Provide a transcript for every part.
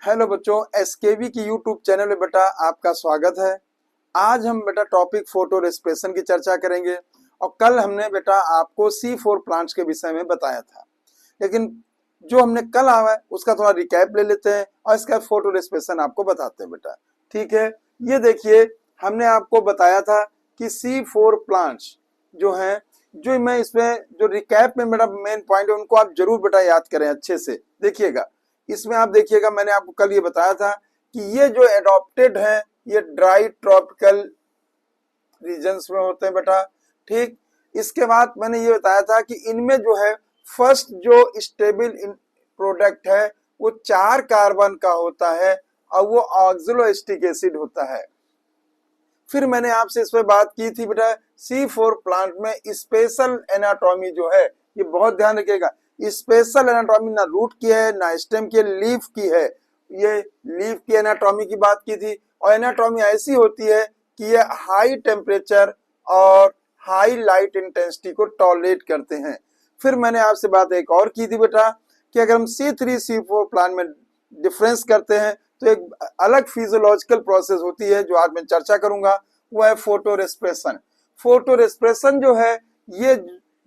Hello बच्चों, SKV की YouTube channel में बेटा आपका स्वागत है। आज हम बेटा टॉपिक फोटो रेस्पिरेशन की चर्चा करेंगे और कल हमने बेटा आपको C4 प्लांट्स के विषय में बताया था, लेकिन जो हमने कल आया है उसका थोड़ा रिकैप ले लेते हैं और इसका फोटो रेस्पिरेशन आपको बताते हैं बेटा। ठीक है, ये देखिए हमने आपको बताया था कि C4 प्लांट्स जो हैं, जो मैं इसमें जो रिकैप में मेरा मेन पॉइंट है उनको आप जरूर बेटा याद करें अच्छे से। देखिएगा, इसमें आप देखिएगा मैंने आपको कल ये बताया था कि ये जो एडॉप्टेड है ये ड्राई ट्रॉपिकल रीजन्स में होते हैं बेटा। ठीक, इसके बाद मैंने ये बताया था कि इनमें जो है फर्स्ट जो स्टेबल प्रोडक्ट है वो 4 कार्बन का होता है और वो ऑक्सलोएस्टिक एसिड होता है। फिर मैंने आपसे इस पर बात की थी बेटा C4 प्लांट में स्पेशल एनाटॉमी जो है, ये बहुत ध्यान रखिएगा, स्पेशल एनाटॉमी ना रूट की है ना स्टेम की, लीफ की है। ये लीफ की एनाटॉमी की बात की थी और एनाटॉमी ऐसी होती है कि ये हाई टेम्परेचर और हाई लाइट इंटेंसिटी को टॉलरेट करते हैं। फिर मैंने आपसे बात एक और की थी बेटा कि अगर हम C3 C4 प्लांट में डिफरेंस करते हैं तो एक अलग फिजियोलॉजिकल प्रोसेस होती है जो आज मैं चर्चा करूंगा, वो है फोटो रेस्पिरेशन। फोटो रेस्पिरेशन जो है ये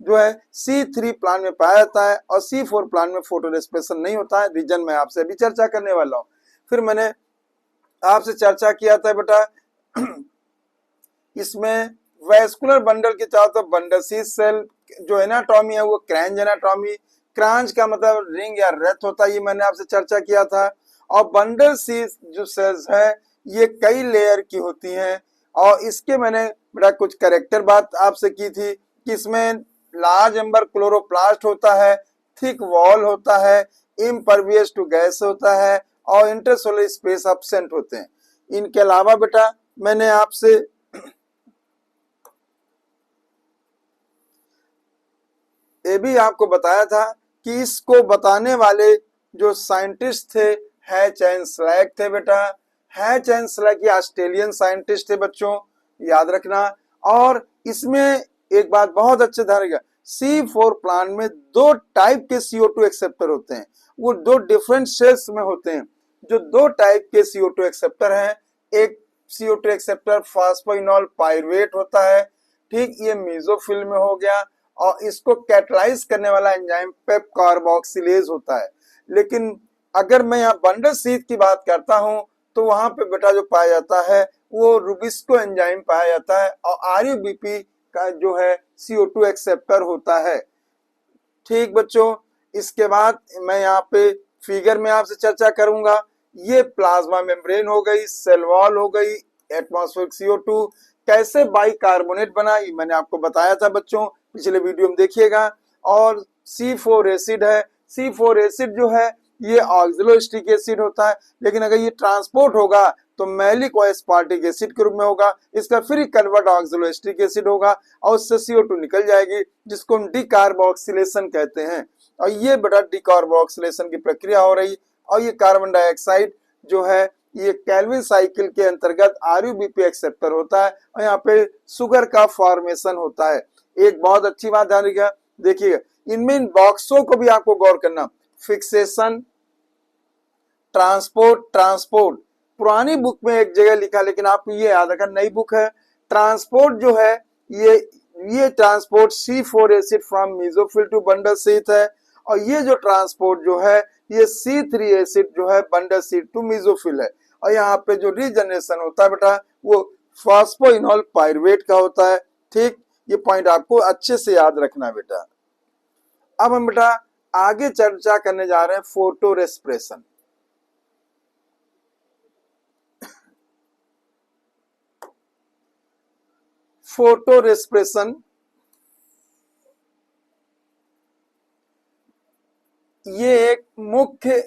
जो है C3 प्लांट में पाया जाता है और C4 प्लांट में फोटो रेस्पिरेशन नहीं होता है। रीजन मैं आपसे अभी चर्चा करने वाला हूँ। फिर मैंने आपसे चर्चा किया था बेटा इसमें वेस्कुलर बंडल के चारों तरफ बंडल सी सेल जो एनाटॉमी है वो क्रैंज एनाटॉमी, क्रैंज का मतलब रिंग या रेथ होता है, ये मैंने आपसे चर्चा किया था। और बंडल सी जो सेल्स है ये कई लेयर की होती हैं और इसके मैंने बेटा कुछ करेक्टर बात आपसे की थी कि इसमें लार्ज नंबर क्लोरोप्लास्ट होता है, थिक वॉल होता है, इम्परवियस टू गैस होता है और इंटरसोलर स्पेस एब्सेंट होते हैं। इनके अलावा बेटा मैंने आपसे ये भी आपको बताया था कि इसको बताने वाले जो साइंटिस्ट थे हैच एंड स्लैग थे बेटा। हैच एंड स्लैग ये ऑस्ट्रेलियन साइंटिस्ट थे बच्चों, याद रखना। और इसमें एक बात बहुत अच्छे ध्यान रखिएगा, C4 प्लांट में दो टाइप के CO2 एक्सेप्टर होते हैं, वो दो डिफरेंट सेल्स में होते हैं। जो दो टाइप के CO2 एक्सेप्टर हैं, एक CO2 एक्सेप्टर फास्फोइनोल पाइरुवेट होता है, ठीक, ये मेसोफिल में हो गया और इसको कैटलाइज करने वाला एंजाइम पेप कार्बोक्सिलेज होता है। लेकिन अगर मैं यहाँ बंडल सीथ की बात करता हूँ तो वहां पे बेटा जो पाया जाता है वो रुबिस्को एंजाइम पाया जाता है और RUBP का जो है CO2 एक्सेप्टर होता है। ठीक बच्चों, इसके बाद मैं यहाँ पे फिगर में आपसे चर्चा करूंगा। ये प्लाज्मा मेम्ब्रेन हो गई, सेल वॉल हो गई, एटमॉस्फेरिक CO2 कैसे बाइकार्बोनेट बना ये मैंने आपको बताया था बच्चों, पिछले वीडियो में देखिएगा। और C4 एसिड है, C4 एसिड जो है ये ऑक्सलोएस्टिक एसिड होता है, लेकिन अगर ये ट्रांसपोर्ट होगा तो मैलिक और एस्पार्टिक एसिड के रूप में होगा, इसका फिर कन्वर्ट ऑक्सलोएस्टिक एसिड होगा और उससे CO2 निकल जाएगी जिसको हम डिकार्बोक्सिलेशन कहते हैं। और ये बेटा डिकार्बोक्सिलेशन की प्रक्रिया हो रही और ये कार्बन डाइऑक्साइड जो है ये कैल्विन साइकिल के अंतर्गत RUBP एक्सेप्टर होता है और यहाँ पे शुगर का फॉर्मेशन होता है। एक बहुत अच्छी बात ध्यान रखिएगा, देखिए इनमें इन बॉक्सों को भी आपको गौर करना, फिक्सेशन, ट्रांसपोर्ट, ट्रांसपोर्ट पुरानी बुक में एक जगह लिखा, लेकिन आपको ये याद रखना नई बुक है। ट्रांसपोर्ट जो है ये transport C4 acid from mesophyll to bundle sheath है और ये जो ट्रांसपोर्ट जो है ये C3 एसिड जो है बंडल सीथ टू मेसोफिल है। और यहाँ पे जो रीजनरेशन होता है बेटा वो फास्फोइनोल पाइरुवेट का होता है। ठीक, ये पॉइंट आपको अच्छे से याद रखना बेटा। अब हम बेटा आगे चर्चा करने जा रहे हैं फोटो रेस्पिरेशन। फोटो रेस्पिरेशन ये एक मुख्य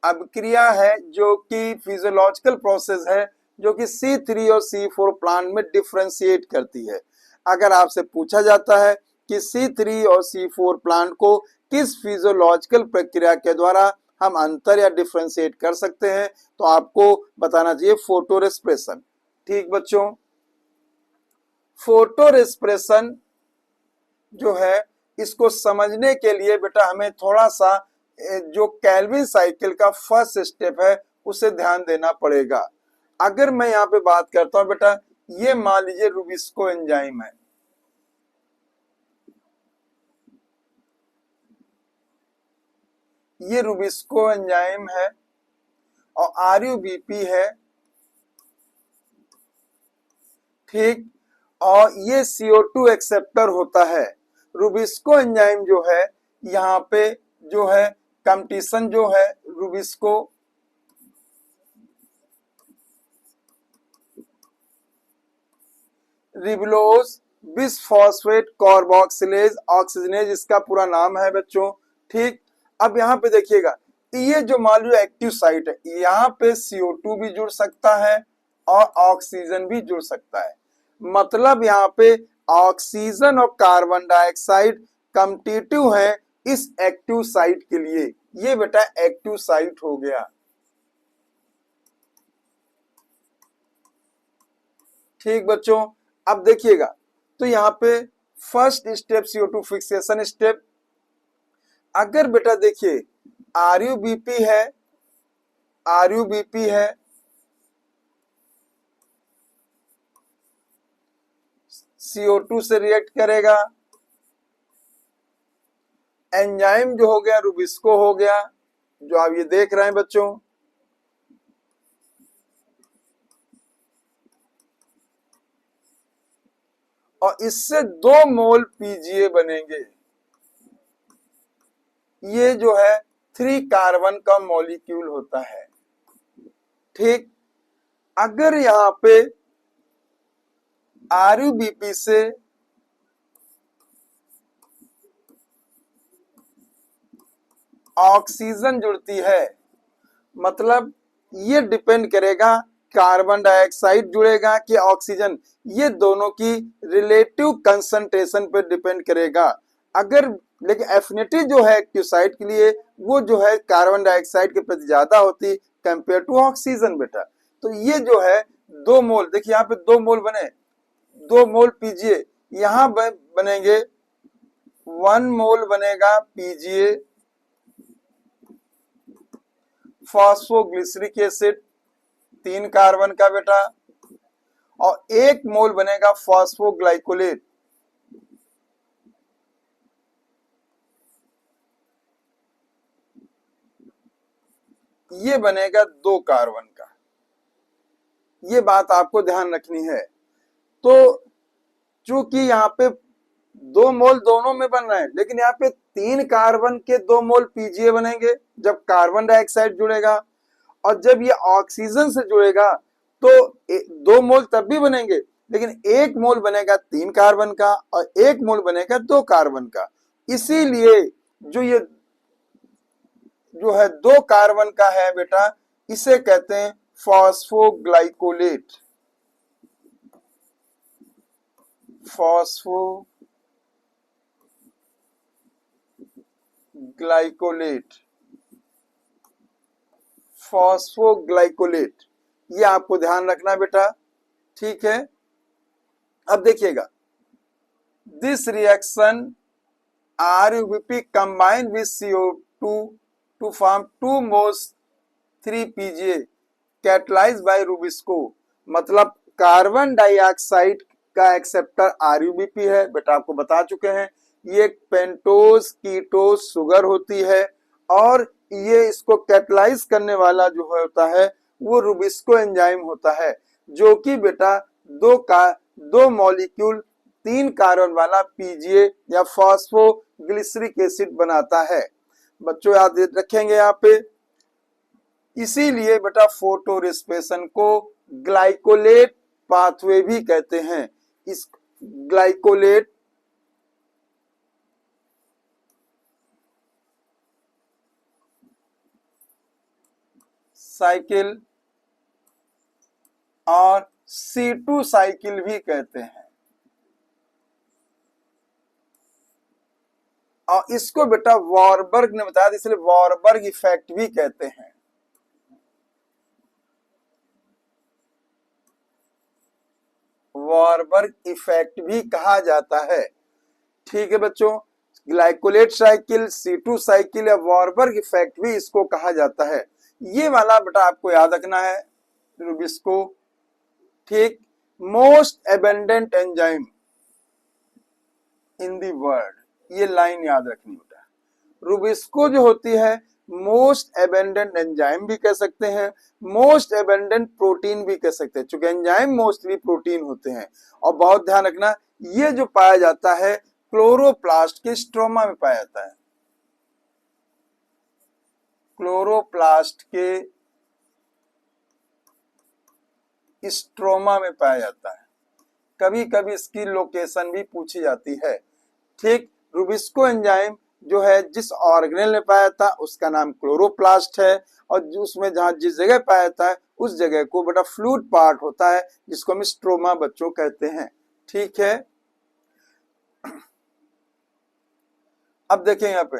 अभिक्रिया है जो कि फिजियोलॉजिकल प्रोसेस है जो कि C3 और C4 प्लांट में डिफरेंशिएट करती है। अगर आपसे पूछा जाता है कि C3 और C4 प्लांट को किस फिजियोलॉजिकल प्रक्रिया के द्वारा हम अंतर या डिफरेंशिएट कर सकते हैं तो आपको बताना चाहिए फोटो रेस्पिरेशन। ठीक बच्चों, फोटो रेस्पिरेशन जो है इसको समझने के लिए बेटा हमें थोड़ा सा जो केल्विन साइकिल का फर्स्ट स्टेप है उसे ध्यान देना पड़ेगा। अगर मैं यहाँ पे बात करता हूँ बेटा, ये मान लीजिए रूबिस्को एंजाइम है, ये रूबिस्को एंजाइम है और आरयूबीपी है, ठीक, और ये CO2 एक्सेप्टर होता है। रूबिस्को एंजाइम जो है यहाँ पे जो है कंपटीशन जो है रूबिस्को रिबलोज बिसफॉस्फेट कार्बोक्सिलेज ऑक्सीजनेज इसका पूरा नाम है बच्चों, ठीक। अब यहाँ पे देखिएगा, ये जो मान लो एक्टिव साइट है, यहाँ पे CO2 भी जुड़ सकता है और ऑक्सीजन भी जुड़ सकता है। मतलब यहाँ पे ऑक्सीजन और कार्बन डाइऑक्साइड कॉम्पिटिटिव है इस एक्टिव साइट के लिए। ये बेटा एक्टिव साइट हो गया, ठीक बच्चों। अब देखिएगा, तो यहाँ पे first step CO2 fixation step. अगर बेटा देखिए आरयूबीपी है, आरयूबीपी है, CO2 से रिएक्ट करेगा, एंजाइम जो हो गया रूबिस्को हो गया, जो आप ये देख रहे हैं बच्चों, और इससे 2 मोल पीजीए बनेंगे। ये जो है 3 कार्बन का मॉलिक्यूल होता है, ठीक। अगर यहाँ पे आरयूबीपी से ऑक्सीजन जुड़ती है, मतलब ये डिपेंड करेगा कार्बन डाइऑक्साइड जुड़ेगा कि ऑक्सीजन, ये दोनों की रिलेटिव कंसंट्रेशन पर डिपेंड करेगा। अगर लेकिन एफिनिटी जो है एक्टिव साइट के लिए वो जो है कार्बन डाइऑक्साइड के प्रति ज्यादा होती कंपेयर टू ऑक्सीजन बेटा। तो ये जो है 2 मोल, देखिए यहाँ पे 2 मोल बने, 2 मोल पीजीए, यहाँ बनेंगे 1 मोल बनेगा पीजीए फॉस्फोग्लिसरिक एसिड 3 कार्बन का बेटा, और 1 मोल बनेगा फॉस्फोग्लाइकोलेट, ये बनेगा 2 कार्बन का। ये बात आपको ध्यान रखनी है। तो चूंकि यहाँ पे 2 मोल दोनों में बन रहे हैं, लेकिन यहाँ पे 3 कार्बन के 2 मोल पीजीए बनेंगे जब कार्बन डाइऑक्साइड जुड़ेगा, और जब ये ऑक्सीजन से जुड़ेगा तो 2 मोल तब भी बनेंगे, लेकिन 1 मोल बनेगा 3 कार्बन का और 1 मोल बनेगा 2 कार्बन का। इसीलिए जो ये जो है 2 कार्बन का है बेटा, इसे कहते हैं फॉस्फोग्लाइकोलेट, फॉस्फोग्लाइकोलेट, फॉस्फोग्लाइकोलेट, ये आपको ध्यान रखना बेटा, ठीक है। अब देखिएगा, this reaction RUBP combined with CO2 to form 2 moles 3 PGA catalyzed by rubisco. मतलब कार्बन डाइऑक्साइड का एक्सेप्टर RUBP है बेटा, आपको बता चुके हैं। ये एक पेंटोज कीटोज शुगर होती है और ये इसको कैटलाइज करने वाला जो होता है वो रूबिस्को एंजाइम होता है, जो कि बेटा 2 मॉलिक्यूल 3 कार्बन वाला पीजीए या फॉस्फोग्लिसरिक एसिड बनाता है। बच्चों याद रखेंगे यहाँ पे। इसीलिए बेटा फोटो रेस्पिरेशन को ग्लाइकोलेट पाथवे भी कहते हैं। इस ग्लाइकोलेट साइकिल और C2 साइकिल भी कहते हैं, और इसको बेटा वॉरबर्ग ने बताया, इसलिए वॉरबर्ग इफेक्ट भी कहते हैं। वॉरबर्ग इफेक्ट भी कहा जाता है, ठीक है बच्चों। ग्लाइकोलेट साइकिल, C2 साइकिल या वॉरबर्ग इफेक्ट भी इसको कहा जाता है। ये वाला बेटा आपको याद रखना है रुबिस्को। ठीक, most abundant enzyme in the world, ये लाइन याद रखनी बेटा। रुबिस्को जो होती है मोस्ट एबंडेंट एंजाइम भी कह सकते हैं, मोस्ट एबंडेंट प्रोटीन भी कह सकते हैं, चूंकि एंजाइम मोस्टली प्रोटीन होते हैं। और बहुत ध्यान रखना, ये जो पाया जाता है क्लोरोप्लास्ट के स्ट्रोमा में पाया जाता है, क्लोरोप्लास्ट के स्ट्रोमा में पाया जाता है। कभी कभी इसकी लोकेशन भी पूछी जाती है। ठीक, रुबिस्को एंजाइम जो है जिस ऑर्गेनेल में पाया जाता है उसका नाम क्लोरोप्लास्ट है, और उसमें जहां जिस जगह पाया जाता है उस जगह को बेटा फ्लूइड पार्ट होता है जिसको हम स्ट्रोमा बच्चों कहते हैं। ठीक है, अब देखें यहाँ पे,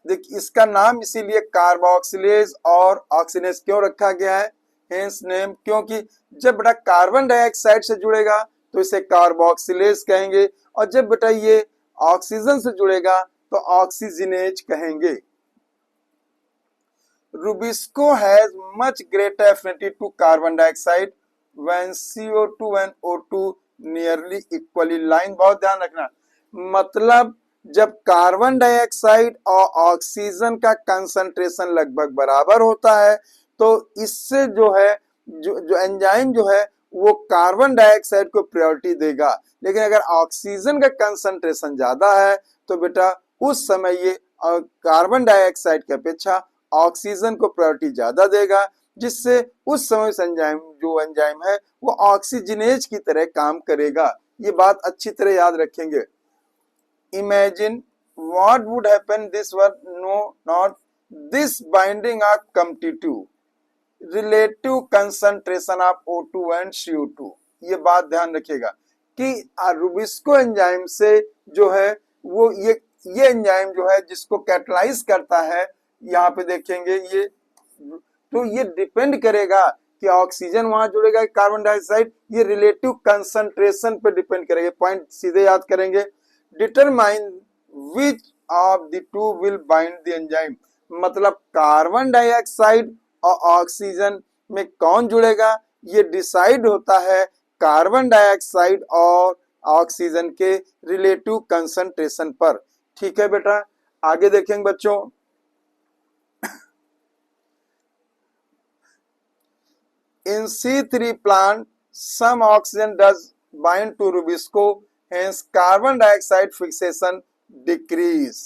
देखिए इसका नाम इसीलिए कार्बोक्सिलेज और ऑक्सीनेज क्यों रखा गया है, हेंस नेम, क्योंकि जब बेटा कार्बन डाइऑक्साइड से जुड़ेगा तो इसे कार्बोक्सिलेज कहेंगे, और जब बेटा ये ऑक्सीजन से जुड़ेगा तो ऑक्सीजनेज कहेंगे। Rubisco has much greater affinity to carbon dioxide when CO2 and O2 nearly equally line, बहुत ध्यान रखना, मतलब जब कार्बन डाइऑक्साइड और ऑक्सीजन का कंसंट्रेशन लगभग बराबर होता है तो इससे जो है जो एंजाइम जो है वो कार्बन डाइऑक्साइड को प्रायोरिटी देगा। लेकिन अगर ऑक्सीजन का कंसंट्रेशन ज्यादा है तो बेटा उस समय ये कार्बन डाइऑक्साइड की अपेक्षा ऑक्सीजन को प्रायोरिटी ज्यादा देगा, जिससे उस समय जो एंजाइम है वो ऑक्सीजनेज की तरह काम करेगा। ये बात अच्छी तरह याद रखेंगे। Imagine what would happen this were not this binding are competitive relative concentration of O2 and CO2। ये बात ध्यान रखिएगा कि रुबिस्को एंजाइम से जो है वो ये एंजाइम जो है जिसको कैटलाइज करता है, यहाँ पे देखेंगे ये, तो ये डिपेंड करेगा कि ऑक्सीजन वहां जुड़ेगा कार्बन डाइऑक्साइड, ये रिलेटिव कंसंट्रेशन पे डिपेंड करेगा। पॉइंट सीधे याद करेंगे। Determine which of the two will bind the enzyme, मतलब कार्बन डाइऑक्साइड और ऑक्सीजन में कौन जुड़ेगा ये डिसाइड होता है कार्बन डाइऑक्साइड और ऑक्सीजन के रिलेटिव कंसंट्रेशन पर। ठीक है बेटा, आगे देखेंगे बच्चों। In C3 plant, some oxygen does bind to Rubisco, hence carbon dioxide fixation decrease।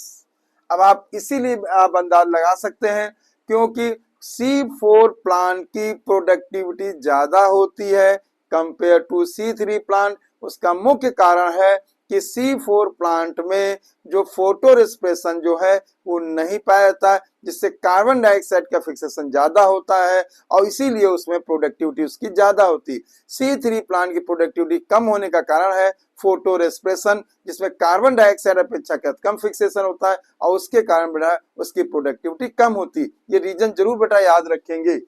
अब आप इसीलिए आप अंदाज लगा सकते हैं क्योंकि C4 प्लांट की प्रोडक्टिविटी ज्यादा होती है कंपेयर टू C3 प्लांट। उसका मुख्य कारण है कि C4 प्लांट में जो फोटो रेस्पिरेशन जो है वो नहीं पाया जाता, जिससे कार्बन डाइऑक्साइड का फिक्सेशन ज्यादा होता है और इसीलिए उसमें प्रोडक्टिविटी उसकी ज्यादा होती। C3 प्लांट की प्रोडक्टिविटी कम होने का कारण है फोटो रेस्पिरेशन, जिसमें कार्बन डाइऑक्साइड अपेक्षाकृत कम फिक्सेशन होता है और उसके कारण बेटा उसकी प्रोडक्टिविटी कम होती। ये रीजन जरूर बेटा याद रखेंगे।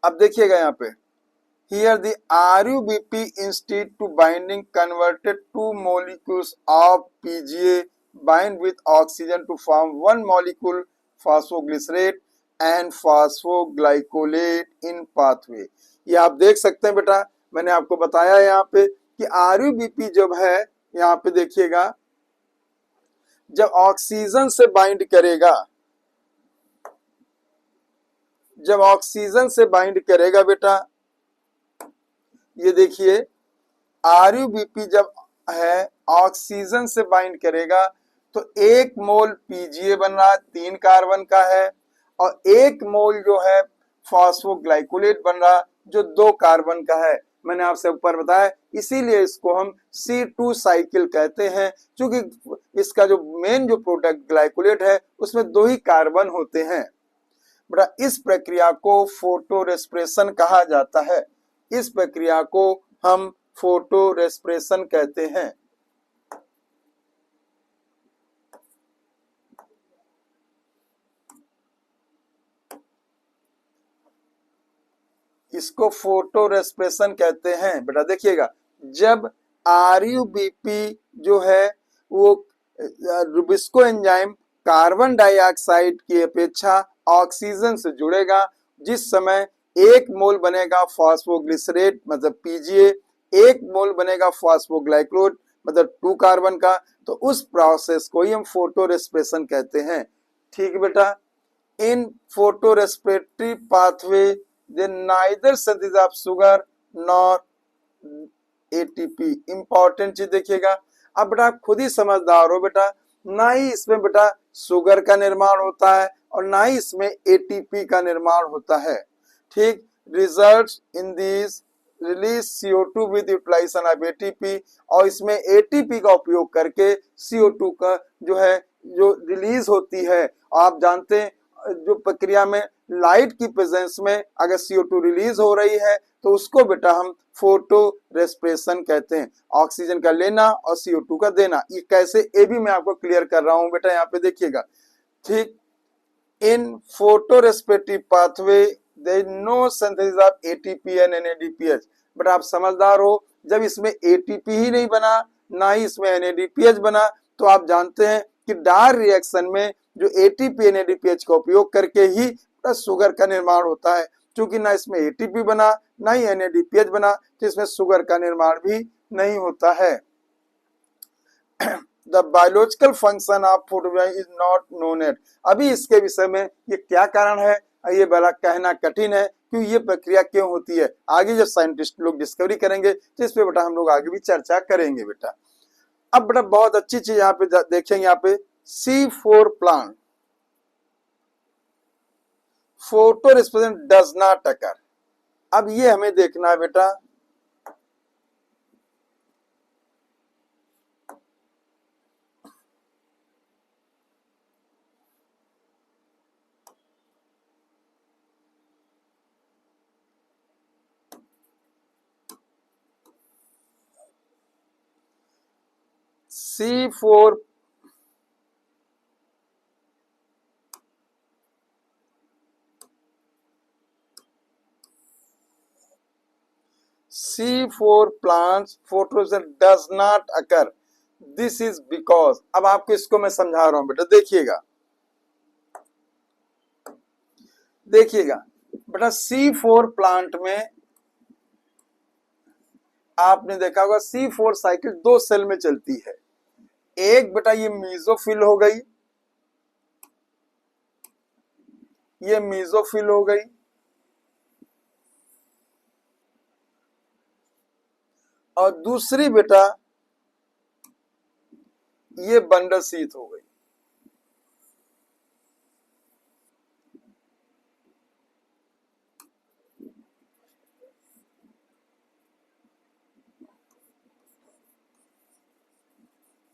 अब देखिएगा यहाँ पे, here the RUBP instead to binding converted two molecules of PGA bind with oxygen to form one molecule phosphoglycerate and phosphoglycolate in pathway। ये आप देख सकते हैं बेटा, मैंने आपको बताया यहाँ पे कि RUBP जब है, यहाँ पे देखिएगा, जब ऑक्सीजन से बाइंड करेगा, जब ऑक्सीजन से बाइंड करेगा बेटा, ये देखिए RUBP जब है ऑक्सीजन से बाइंड करेगा तो 1 मोल PGA बन रहा है, 3 कार्बन का है, और 1 मोल जो है फॉस्फोग्लाइकोलेट बन रहा जो 2 कार्बन का है। मैंने आपसे ऊपर बताया, इसीलिए इसको हम C2 साइकिल कहते हैं, क्योंकि इसका जो मेन जो प्रोडक्ट ग्लाइकोलेट है उसमें 2 ही कार्बन होते हैं। बेटा इस प्रक्रिया को फोटो रेस्पिरेशन कहा जाता है, इस प्रक्रिया को हम फोटो रेस्पिरेशन कहते हैं। इसको फोटो रेस्पिरेशन कहते हैं। बेटा देखिएगा, जब RUBP जो है वो रुबिस्को एंजाइम कार्बन डाइऑक्साइड की अपेक्षा ऑक्सीजन से जुड़ेगा, जिस समय 1 मोल बनेगा फॉस्फोग्लिसरेट मतलब पीजीए, 1 मोल बनेगा फॉस्फोग्लाइकोड मतलब 2 कार्बन का। तो उस प्रोसेस को ही हम फोटो रेस्पिरेशन कहते हैं। ठीक बेटा, in photorespiratory pathway they neither synthesis of sugar nor ATP. Important चीज देखिएगा। अब बेटा आप खुद ही समझदार हो बेटा, ना ही इसमें बेटा शुगर का निर्माण होता है और ना ही इसमें एटीपी का निर्माण होता है। ठीक, results in this release CO2 with utilization of ATP, और इसमें एटीपी का उपयोग करके CO2 का जो है जो रिलीज होती है। आप जानते हैं जो प्रक्रिया में लाइट की प्रेजेंस में अगर CO2 रिलीज हो रही है तो उसको बेटा हम फोटो रेस्पिरेशन कहते हैं। ऑक्सीजन का लेना और CO2 का देना, ये कैसे ये भी मैं आपको क्लियर कर रहा हूं बेटा, यहाँ पे देखिएगा। ठीक, in photorespiratory pathway there is no synthesis of ATP and NADPH। But आप समझदार हो, जब इसमें एटीपी ही नहीं बना ना ही इसमें NADPH बना, तो आप जानते हैं कि डायर रिएक्शन में जो एटीपी NADPH का उपयोग करके ही शुगर का निर्माण होता है। क्योंकि ना इसमें एटीपी बना ना ही NADPH बना, तो इसमें शुगर का निर्माण भी नहीं होता है। The biological function of photosynthesis is not known yet। अभी इसके विषय में ये क्या कारण है ये बड़ा कहना कठिन है, क्यों ये प्रक्रिया क्यों होती है। आगे जब साइंटिस्ट लोग डिस्कवरी करेंगे तो इस पे बेटा हम लोग आगे भी चर्चा करेंगे बेटा। अब बेटा बहुत अच्छी चीज यहाँ पे देखेंगे, यहाँ पे C4 plant photo respiration does not occur. अब ये हमें देखना है बेटा, C4 plants photosynthesis does not occur। This is because, अब आपको इसको मैं समझा रहा हूं बेटा, देखिएगा देखिएगा बेटा C4 प्लांट में आपने देखा होगा C4 साइकिल 2 सेल में चलती है। एक बेटा ये मीजोफिल हो गई, ये मीजोफिल हो गई, और दूसरी बेटा ये बंडल शीथ हो गई।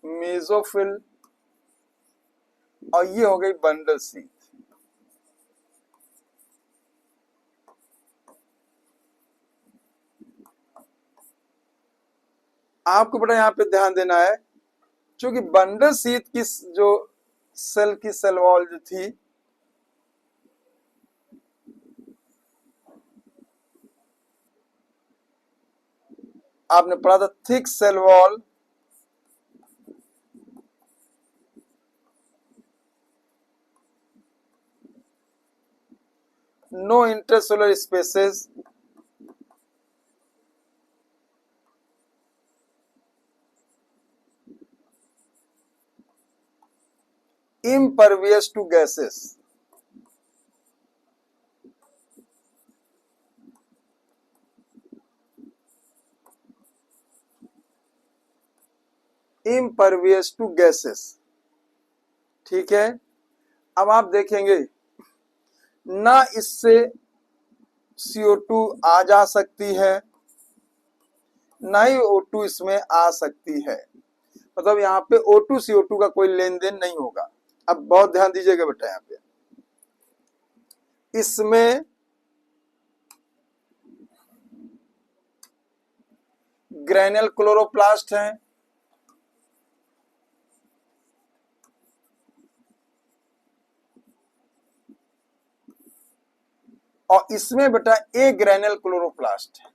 मेसोफिल और ये हो गई बंडल शीथ। आपको बेटा यहाँ पे ध्यान देना है, क्योंकि बंडल शीथ की जो सेल की सेल वॉल जो थी आपने पढ़ा था, thick cell wall no intercellular spaces impervious to gases। impervious to gases। ठीक है, अब आप देखेंगे ना इससे CO2 आ जा सकती है ना ही O2 इसमें आ सकती है, मतलब यहाँ पे O2 CO2 का कोई लेन देन नहीं होगा। अब बहुत ध्यान दीजिएगा बेटा, यहाँ पे इसमें ग्रेनुल क्लोरोप्लास्ट हैं, और इसमें बेटा ए ग्रेनुल क्लोरोप्लास्ट है।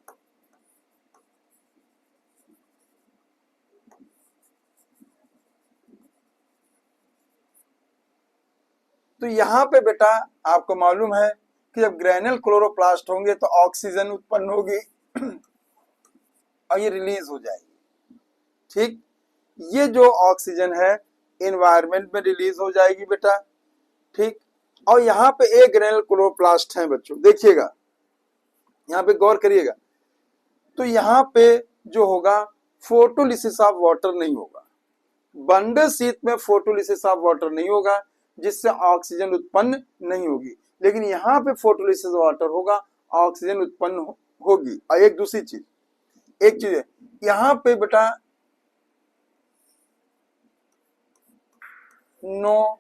तो यहाँ पे बेटा आपको मालूम है कि जब ग्रेनुल क्लोरोप्लास्ट होंगे तो ऑक्सीजन उत्पन्न होगी और ये रिलीज हो जाएगी। ठीक, ये जो ऑक्सीजन है एनवायरनमेंट में रिलीज हो जाएगी बेटा। ठीक, और यहाँ पे एक ग्रेनुल क्लोरोप्लास्ट है बच्चों, देखिएगा यहाँ पे गौर करिएगा। तो यहाँ पे जो होगा फोटोलिसिस ऑफ वाटर नहीं होगा, बंडल शीत में फोटोलिसिस ऑफ वाटर नहीं होगा, जिससे ऑक्सीजन उत्पन्न नहीं होगी। लेकिन यहाँ पे फोटोलिसिस वाटर होगा, ऑक्सीजन उत्पन्न होगी। और एक दूसरी चीज, एक चीज है यहाँ पे बेटा नो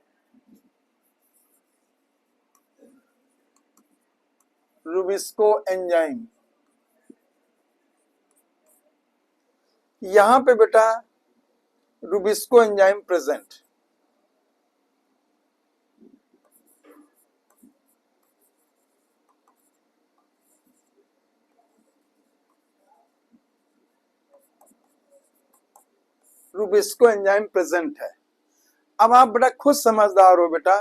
रूबिस्को एंजाइम, यहां पे बेटा rubisco enzyme present. Rubisco enzyme present है। अब आप बेटा खुद समझदार हो बेटा,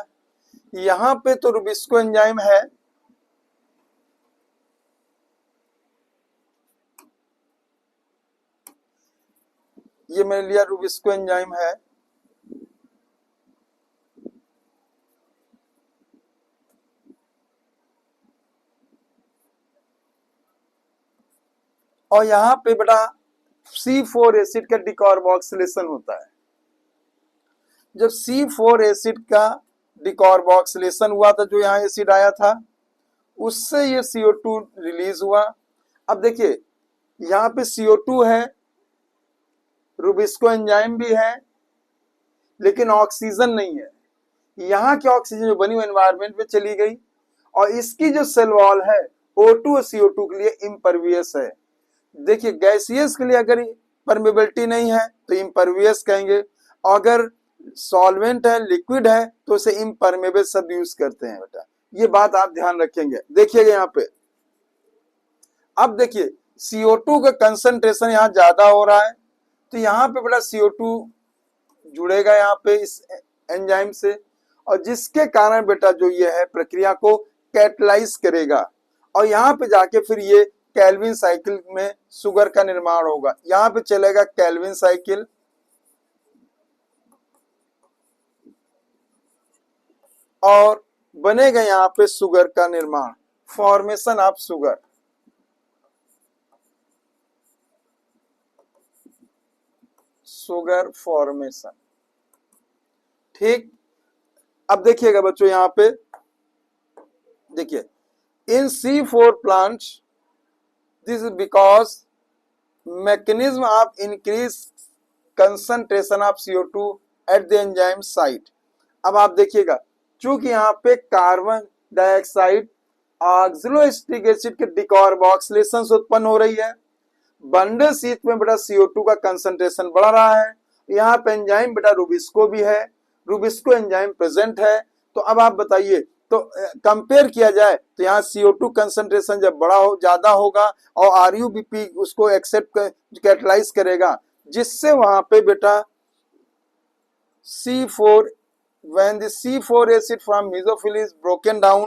यहां पे तो रूबिस्को एंजाइम है, ये मैंने लिया रूबिस्को एंजाइम है, और यहाँ पे बेटा C4 एसिड का डिकार्बोक्सिलेशन होता है। जब C4 एसिड का डिकार्बोक्सिलेशन हुआ था, जो यहाँ एसिड आया था, उससे ये CO2 रिलीज हुआ। अब देखिए यहाँ पे CO2 है, रूबिस्को एंजाइम भी है, लेकिन ऑक्सीजन नहीं है। यहाँ की ऑक्सीजन जो बनी वो एनवायरनमेंट में चली गई, और इसकी जो सेल वॉल है O2 और CO2 के लिए इम्परवियस है। देखिए गैसियस के लिए अगर परमेबिलिटी नहीं है तो इम्परवियस कहेंगे, अगर सॉल्वेंट है, लिक्विड है, तो उसे इम्परमेबल शब्द यूज करते हैं बेटा। ये बात आप ध्यान रखेंगे। देखिएगा यहाँ पे, अब देखिए CO2 का कंसंट्रेशन यहाँ ज्यादा हो रहा है, तो यहाँ पे बेटा CO2 जुड़ेगा यहाँ पे इस एंजाइम से, और जिसके कारण बेटा जो ये है प्रक्रिया को कैटलाइज करेगा, और यहाँ पे जाके फिर ये कैल्विन साइकिल में शुगर का निर्माण होगा। यहाँ पे चलेगा कैल्विन साइकिल, और बनेगा यहाँ पे शुगर का निर्माण, formation of sugar. Sugar formation. ठीक, अब देखिएगा बच्चों यहाँ पे देखिए, इन C4 plants this is because mechanism of increased concentration of CO2 at the enzyme site। अब आप देखिएगा, चूंकि यहाँ पे कार्बन डाइऑक्साइड ऑक्सलोएसिटिक एसिड के डिकार्बोक्सिलेशन से उत्पन्न हो रही है, बंडल शीट में बेटा CO2 का कंसंट्रेशन बढ़ रहा है, यहाँ पे एंजाइम बेटा रूबिस्को भी है, रूबिस्को एंजाइम प्रेजेंट है। तो अब आप बताइए, तो कंपेयर किया जाए तो यहाँ CO2 कंसंट्रेशन जब बड़ा हो, ज्यादा होगा, और RUBP उसको एक्सेप्ट कैटलाइज करेगा, जिससे वहां पे बेटा C4, when the C4 acid from mesophyll is broken down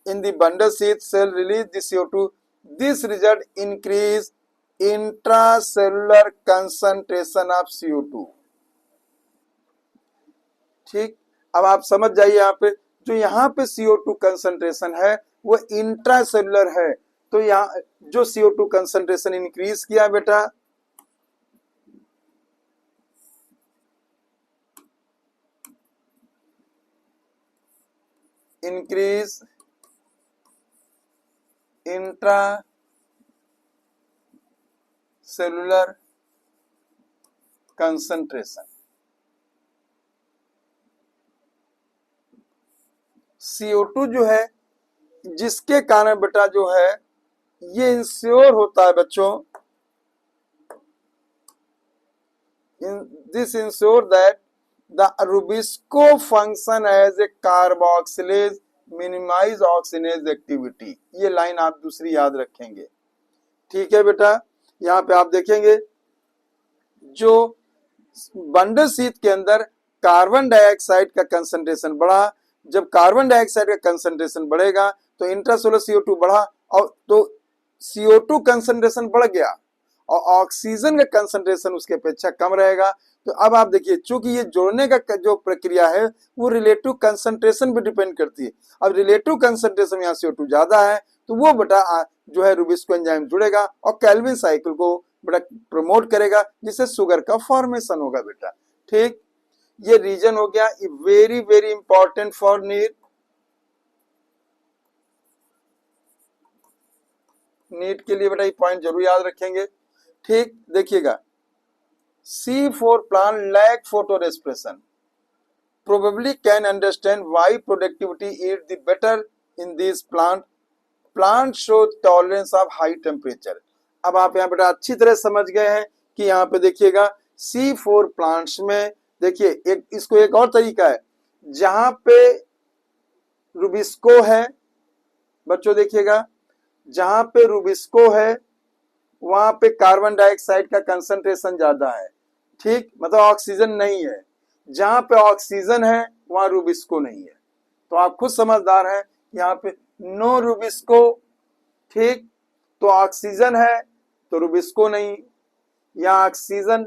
in the bundle sheath, cell release the CO2, this result increase intracellular concentration of CO2। ठीक, अब आप समझ जाइए, यहाँ पे जो यहाँ पे CO2 कंसंट्रेशन है वो इंट्रासेलुलर है, तो यहाँ जो CO2 कंसंट्रेशन इंक्रीज किया बेटा, increase intra cellular concentration. CO2 जो है, जिसके कारण बेटा जो है ये इंश्योर होता है बच्चों, this ensure that the rubisco function as a carboxylase minimize oxygenase activity. ये लाइन आप दूसरी याद रखेंगे। ठीक है बेटा, यहाँ पे आप देखेंगे जो बंडल शीट के अंदर कार्बन डाइऑक्साइड का कंसंट्रेशन बढ़ा, जब कार्बन डाइऑक्साइड का कंसंट्रेशन बढ़ेगा तो इंट्रासोलर CO2 बढ़ा, और तो CO2 कंसंट्रेशन बढ़ गया और ऑक्सीजन का कंसंट्रेशन उसके अपेक्षा कम रहेगा। तो अब आप देखिए, चूंकि ये जोड़ने का जो प्रक्रिया है वो रिलेटिव कंसंट्रेशन पे डिपेंड करती है। अब रिलेटिव कंसंट्रेशन यहाँ CO2 ज्यादा है तो वो बेटा जो है रुबिस्को एंजाइम जुड़ेगा और कैल्विन साइकिल को बेटा प्रमोट करेगा, जिससे शुगर का फॉर्मेशन होगा बेटा। ठीक, ये रीजन हो गया very very important for NEET के लिए बेटा, ये पॉइंट जरूर याद रखेंगे। ठीक, देखिएगा, C4 plant lack photorespiration. Probably can understand why productivity is the better in these plant. Plant show tolerance of high temperature. अब आप यहाँ बेटा अच्छी तरह समझ गए हैं कि यहाँ पे देखिएगा C4 प्लांट्स में देखिए इसको एक और तरीका है, जहां पे रुबिस्को है बच्चों, देखिएगा जहां पे रुबिस्को है वहां पे कार्बन डाइऑक्साइड का कंसंट्रेशन ज्यादा है। ठीक, मतलब ऑक्सीजन नहीं है। जहां पे ऑक्सीजन है वहां रुबिस्को नहीं है। तो आप खुद समझदार हैं, यहाँ पे नो रुबिस्को। ठीक, तो ऑक्सीजन है तो रुबिस्को नहीं। यहाँ ऑक्सीजन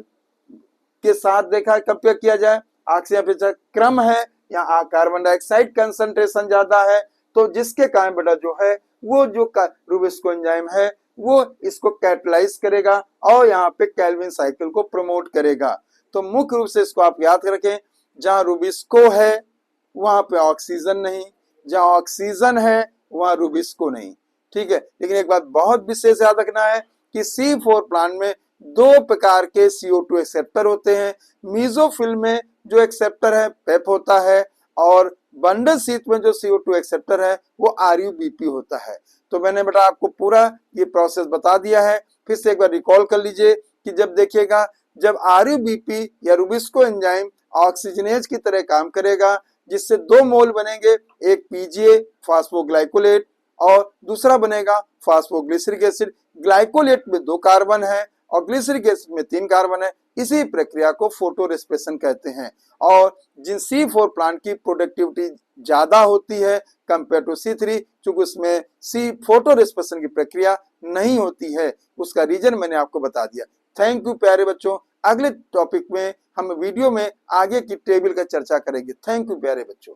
के साथ देखा कंपेयर किया जाए, ऑक्सीजन पे क्रम है, यहाँ कार्बन डाइऑक्साइड कंसंट्रेशन ज्यादा है, तो जिसके कारण बेटा जो है वो जो रुबिस्को एंजाइम है वो इसको कैटलाइज करेगा और यहाँ पे कैल्विन साइकिल को प्रमोट करेगा। तो मुख्य रूप से इसको आप याद रखें, जहां रुबिस्को है वहां पे ऑक्सीजन नहीं, जहां ऑक्सीजन है वहां रुबिस्को नहीं। ठीक है, लेकिन एक बात बहुत विशेष याद रखना है कि C4 प्लांट में दो प्रकार के CO2 एक्सेप्टर होते हैं। मीजोफिल में जो एक्सेप्टर है पेप होता है, और बंडल शीथ में जो CO2 एक्सेप्टर है वो RUBP होता है। तो मैंने बेटा आपको पूरा ये प्रोसेस बता दिया है। फिर से एक बार रिकॉल कर लीजिए कि जब देखिएगा, जब RUBP या रुबिस्को एंजाइम ऑक्सीजनेज की तरह काम करेगा, जिससे दो मोल बनेंगे, एक PGA फास्फोग्लाइकोलेट और दूसरा बनेगा फास्फोग्लिसरिक एसिड। ग्लाइकोलेट में 2 कार्बन है और ग्लिसरिक एसिड में 3 कार्बन है। इसी प्रक्रिया को फोटोरेस्पिरेशन कहते हैं। और जिन C4 प्लांट की प्रोडक्टिविटी ज्यादा होती है कंपेयर टू C3, चूंकि उसमें फोटोरेस्पिरेशन की प्रक्रिया नहीं होती है, उसका रीजन मैंने आपको बता दिया। थैंक यू प्यारे बच्चों। अगले टॉपिक में हम वीडियो में आगे की टेबल का चर्चा करेंगे। थैंक यू प्यारे बच्चों।